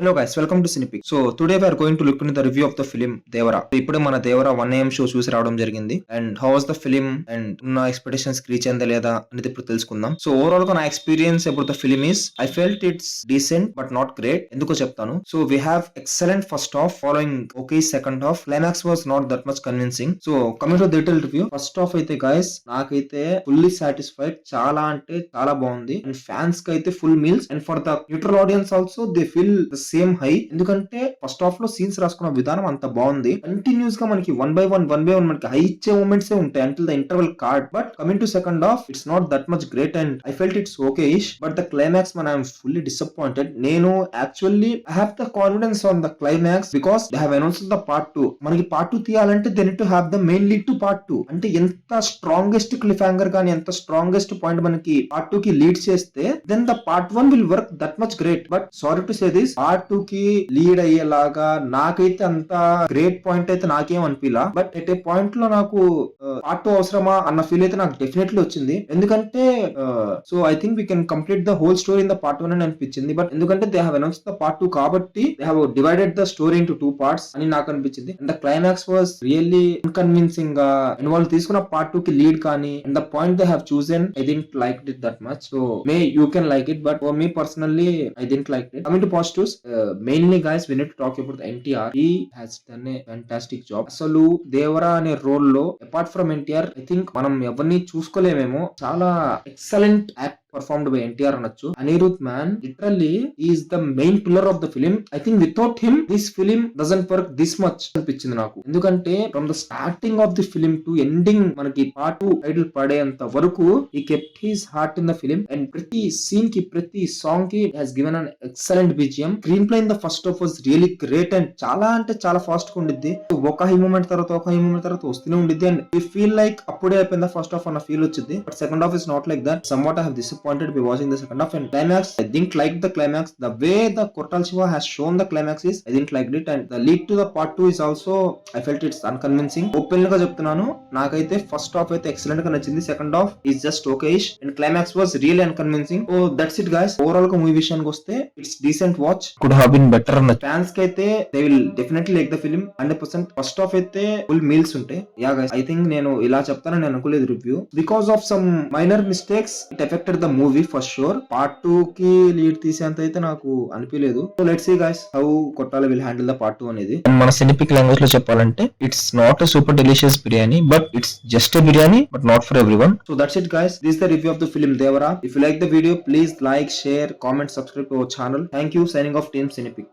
Hello guys, welcome to Cinepic. So today we are going to look into the review of the film Devara. ఇప్పుడు మన Devara 1 AM show చూసి రావడం జరిగింది and how was the film and ఉన్న expectations reach అయిందా లేదా అనేది ఇప్పుడు తెలుసుకుందాం. సో ఓవరాల్ గా నా experience about the film is I felt it's decent but not great. ఎందుకో చెప్తాను. So we have excellent first half following okay second half. Climax was not that much convincing. So coming to detail review, first half అయితే guys నాకైతే fully satisfied. చాలా అంటే చాలా బాగుంది and fans కి అయితే full meals and for the neutral audience also they feel the same high. ఎందుకంటే first half లో సీన్స్ రాసుకున్న విధానం అంత బాగుంది. కంటిన్యూస్ గా మనకి వన్ బై వన్ మనకి హై ఇచ్చే మూమెంట్స్ ఉంటాయి until the interval card. But coming to second half it's not that much great and I felt it's okay ఇష్. బట్ ద క్లైమాక్స్ మన ఐఎమ్ ఫుల్లీ డిసప్పాయింటెడ్. నేను actually I have the confidence on the climax because they have announced the part 2. మనకి part 2 తీయాలంటే they need to have the main lead to part 2. అంటే ఎంత strongest cliff hanger కానీ ఎంత strongest point మనకి part 2 కి lead చేస్తే then the part 1 will work that much great. But sorry to say this, part 2 కి lead అయ్యేలాగా నాకైతే అంత గ్రేట్ పాయింట్ అయితే నాకేం అనిపిలా. బట్ ఎట్ ఏ పాయింట్ లో నాకు పార్ట్ 2 అవసరమా అన్న ఫీల్ అయితే నాకు డెఫినెట్లీ వచ్చింది. ఎందుకంటే so I think we can complete the whole story in the part 1 అని అనిపించింది. బట్ ఎందుకంటే they have announced the part 2 కాబట్టి they have divided the story into 2 parts అని నాకు అనిపించింది. And the climax was really unconvincing గా and వాళ్ళు తీసుకున్న పార్ట్ 2 కి లీడ్ కానీ and the point they have chosen I didn't like it that much. So may you can like it but for me personally I didn't like it. Coming to positives, mainly guys we need to talk about the NTR. He has done a fantastic job. అసలు దేవరా అనే role లో apart from NTR I think మనం ఎవరిని చూసుకోలేమేమో. చాలా excellent act performed by NTR అనొచ్చు. Anirudh man literally is the main pillar of the film. I think without him this film doesn't work this much అనిపించింది నాకు. ఎందుకంటే from the starting of the film to ending మనకి part 2 title పడేంత వరకు ఈ kept his heart in the film and ప్రతి scene కి ప్రతి సాంగ్ కి has given an excellent BGM. Screen play in the first half was really great and చాలా అంటే చాలా ఫాస్ట్ గా ఉండిద్ది. ఒక హై మూమెంట్ తర్వాత ఒక హై మూమెంట్ తర్వాత వస్తూనే ఉండిద్ది అండ్ వి ఫీల్ లైక్ అప్పుడే అయిపోయింది ఫస్ట్ హాఫ్ అన్న ఫీల్ వచ్చింది. But second half is not like that. Somewhat I have disappointed by watching the second half and climax. I didn't like the climax. The way the Kortal Shiva has shown the climax is I didn't like it and the lead to the part 2 is also I felt it's unconvincing. Open గా చెప్తున్నాను, నాకైతే first half అయితే excellent గా నచ్చింది. Second half is just okay-ish and climax was really unconvincing. So that's it guys. Overall గా movie విషయానికి వస్తే it's decent watch. Could have been better అన్న ఫ్యాన్స్ కి అయితే they will definitely like the film 100%. First half అయితే full meals ఉంటాయి. Yeah guys, I think నేను ఇలా చెప్తానని నేను అనుకోలేదు review. Because of some minor mistakes it affected the movie for sure. Part 2 కి లీడ్ తీసేంత అయితే నాకు అనిపించలేదు. So let's see guys how Koratala will handle the part 2 అనేది. మన సినిపిక్ లాంగ్వేజ్ లో చెప్పాలంటే it's not a super delicious biryani but it's just a biryani but not for everyone. So that's it guys, this the review of the film Devara. If you like the video please like, share, comment, subscribe to our channel. Thank you. Signing off team సినిపిక్.